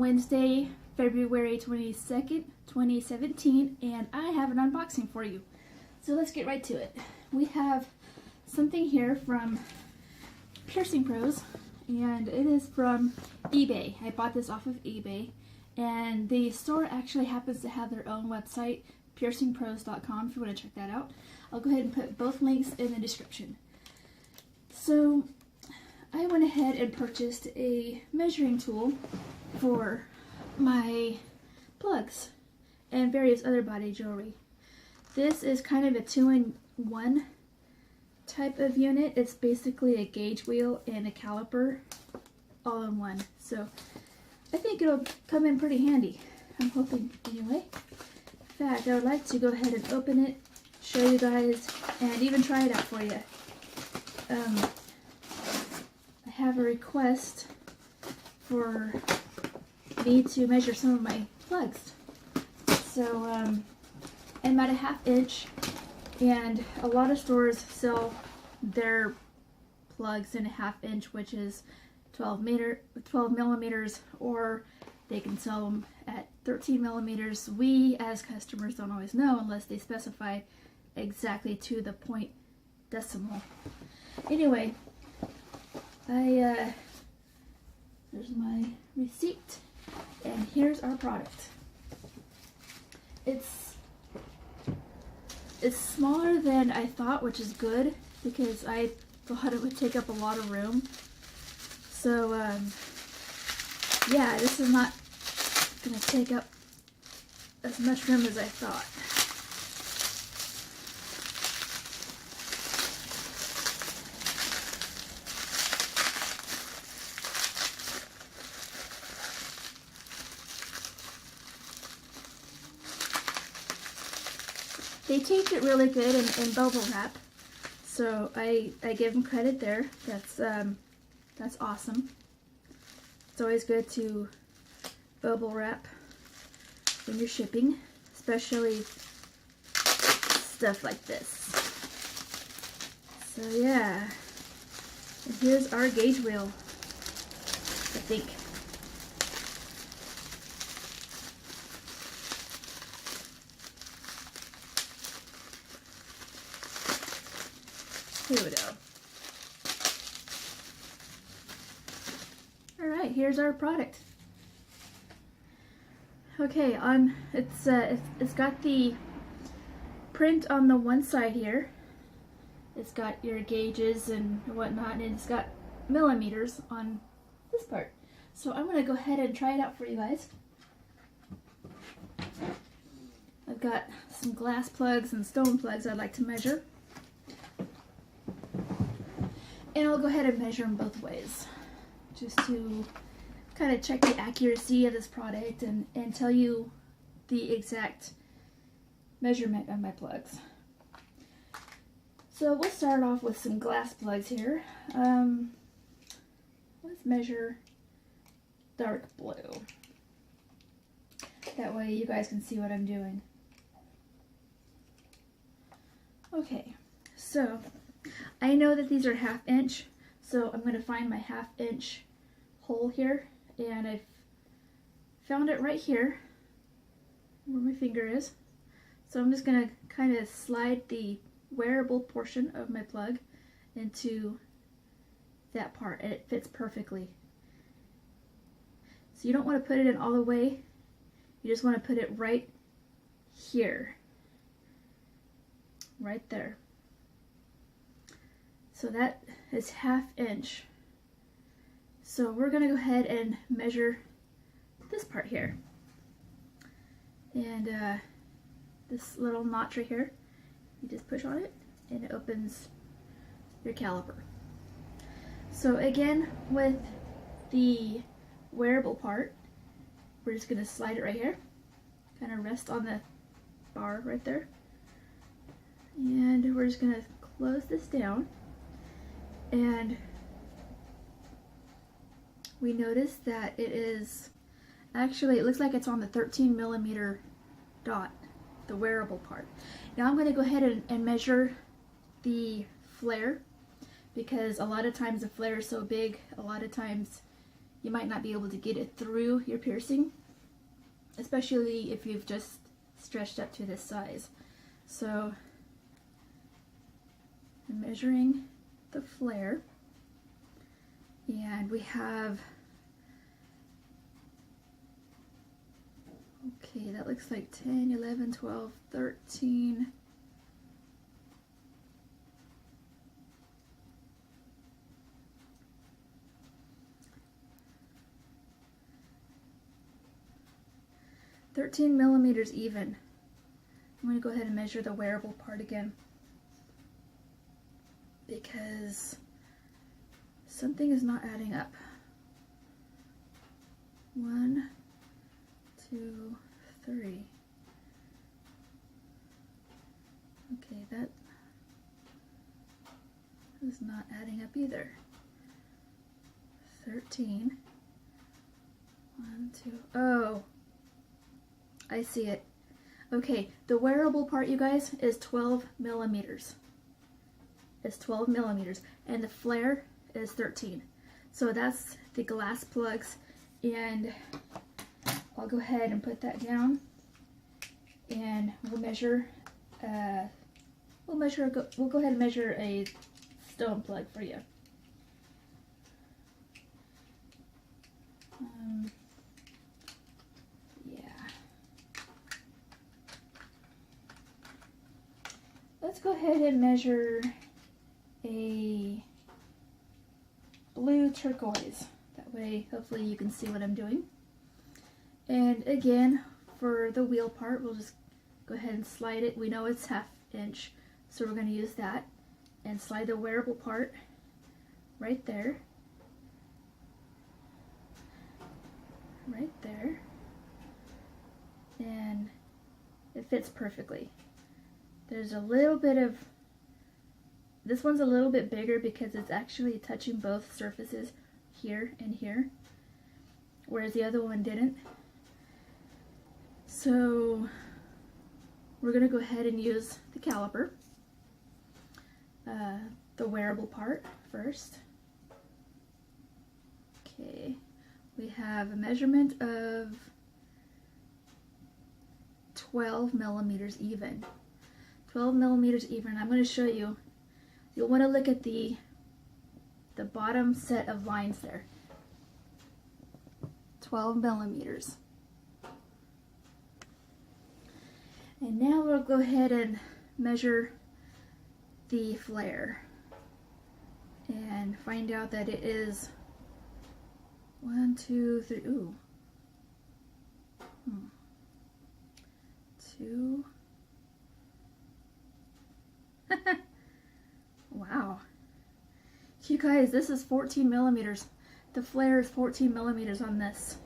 Wednesday, February 22nd, 2017, and I have an unboxing for you. So let's get right to it. We have something here from Piercing Pros, and it is from eBay. I bought this off of eBay, and the store actually happens to have their own website, piercingpros.com, if you want to check that out. I'll go ahead and put both links in the description. So I went ahead and purchased a measuring tool for my plugs and various other body jewelry. This is kind of a 2-in-1 type of unit. It's basically a gauge wheel and a caliper all in one. So I think it'll come in pretty handy. I'm hoping anyway. In fact, I would like to go ahead and open it, show you guys, and even try it out for you. I have a request for me to measure some of my plugs. So I'm at a 1/2 inch, and a lot of stores sell their plugs in a 1/2 inch, which is 12 millimeters, or they can sell them at 13 millimeters. We as customers don't always know unless they specify exactly to the point decimal. Anyway, there's my receipt, and here's our product. It's smaller than I thought, which is good because I thought it would take up a lot of room. So yeah, this is not gonna take up as much room as I thought. They taped it really good in bubble wrap, so I give them credit there. That's awesome. It's always good to bubble wrap when you're shipping, especially stuff like this. So yeah, and here's our gauge wheel, I think. Here we go. Alright, here's our product. Okay, it's got the print on the one side here. It's got your gauges and whatnot, and it's got millimeters on this part. So I'm going to go ahead and try it out for you guys. I've got some glass plugs and stone plugs I'd like to measure. And I'll go ahead and measure them both ways, just to kind of check the accuracy of this product and tell you the exact measurement of my plugs. So we'll start off with some glass plugs here. Let's measure dark blue. That way you guys can see what I'm doing. Okay, so I know that these are 1/2 inch, so I'm going to find my 1/2 inch hole here, and I've found it right here where my finger is. So I'm just going to kind of slide the wearable portion of my plug into that part, and it fits perfectly. So you don't want to put it in all the way, you just want to put it right here, right there. So that is 1/2 inch. So we're going to go ahead and measure this part here. And this little notch right here, you just push on it and it opens your caliper. So again, with the wearable part, we're just going to slide it right here. Kind of rest on the bar right there. And we're just going to close this down. And we notice that it is, actually it looks like it's on the 13 millimeter dot, the wearable part. Now I'm going to go ahead and measure the flare, because a lot of times the flare is so big, a lot of times you might not be able to get it through your piercing, especially if you've just stretched up to this size. So I'm measuring the flare, and we have, okay, that looks like 10, 11, 12, 13, 13 millimeters even. I'm going to go ahead and measure the wearable part again, because something is not adding up. 1, 2, 3. Okay, that is not adding up either. 13. 1, 2. Oh, I see it. Okay, the wearable part, you guys, is 12 millimeters. It's 12 millimeters, and the flare is 13. So that's the glass plugs, and I'll go ahead and put that down, and we'll measure. We'll go ahead and measure a stone plug for you. Let's go ahead and measure a blue turquoise. That way, hopefully you can see what I'm doing. And again, for the wheel part, we'll just go ahead and slide it. We know it's 1/2 inch, so we're going to use that. And slide the wearable part right there. Right there. And it fits perfectly. There's a little bit of, this one's a little bit bigger because it's actually touching both surfaces here and here, whereas the other one didn't. So we're going to go ahead and use the caliper, the wearable part first. Okay, we have a measurement of 12 millimeters even. 12 millimeters even. I'm going to show you. You'll want to look at the bottom set of lines there. 12 millimeters. And now we'll go ahead and measure the flare and find out that it is 1, 2, 3. Ooh. 2. Wow. You guys, this is 14 millimeters. The flare is 14 millimeters on this.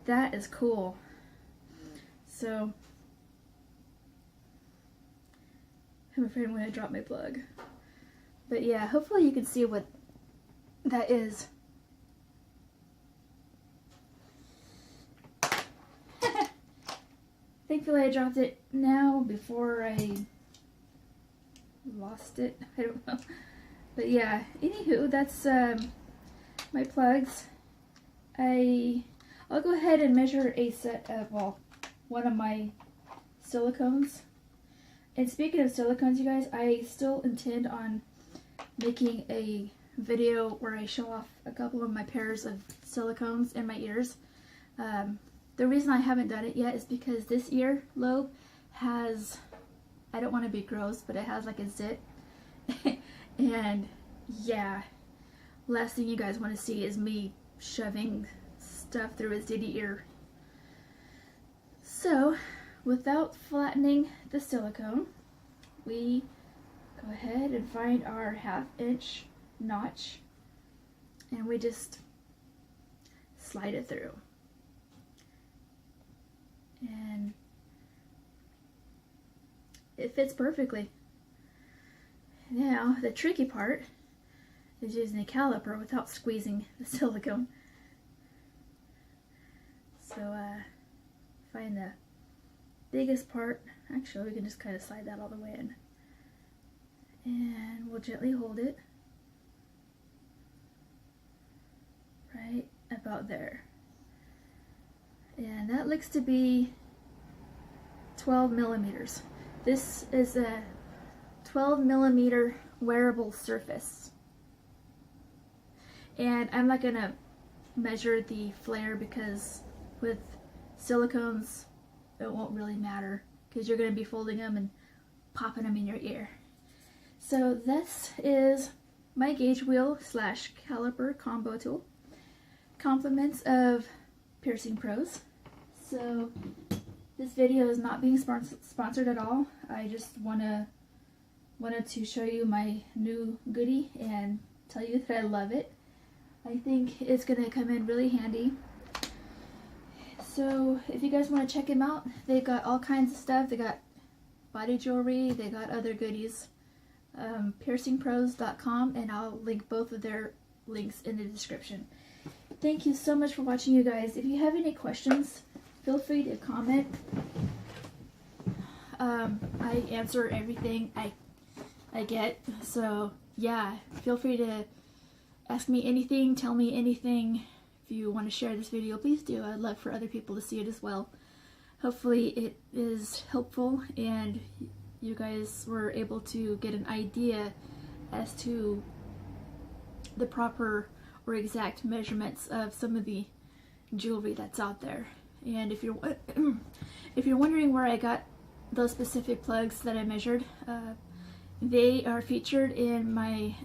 That is cool. So, I'm afraid I'm going to drop my plug. But yeah, hopefully you can see what that is. Thankfully I dropped it now before I lost it. I don't know. But yeah, anywho, that's my plugs. I'll go ahead and measure a set of, well, one of my silicones. And speaking of silicones, you guys, I still intend on making a video where I show off a couple of my pairs of silicones in my ears. The reason I haven't done it yet is because this ear lobe has, I don't want to be gross, but it has like a zit. And yeah, last thing you guys want to see is me shoving stuff through a zitty ear. So, without flattening the silicone, we go ahead and find our 1/2 inch notch, and we just slide it through. And it fits perfectly. Now, the tricky part is using a caliper without squeezing the silicone. So, find the biggest part. Actually, we can just kind of slide that all the way in. And we'll gently hold it right out there. And that looks to be 12 millimeters. This is a 12 millimeter wearable surface. And I'm not gonna measure the flare because with silicones it won't really matter because you're gonna be folding them and popping them in your ear. So this is my gauge wheel slash caliper combo tool. Compliments of Piercing Pros. So this video is not being sponsored at all. I just wanted to show you my new goodie and tell you that I love it. I think it's gonna come in really handy. So if you guys want to check them out, they've got all kinds of stuff. They got body jewelry, they got other goodies. Piercingpros.com, and I'll link both of their links in the description. Thank you so much for watching, you guys. If you have any questions, feel free to comment. I answer everything I get, so yeah, feel free to ask me anything, tell me anything. If you want to share this video, please do. I'd love for other people to see it as well. Hopefully it is helpful and you guys were able to get an idea as to the proper or exact measurements of some of the jewelry that's out there. And if you're wondering where I got those specific plugs that I measured, they are featured in my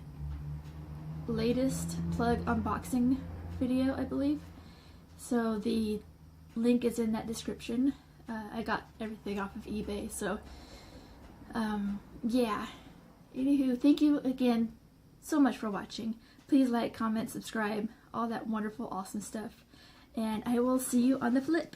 latest plug unboxing video, I believe. So the link is in that description. I got everything off of eBay, so yeah. Anywho, thank you again so much for watching. Please like, comment, subscribe, all that wonderful, awesome stuff. And I will see you on the flip.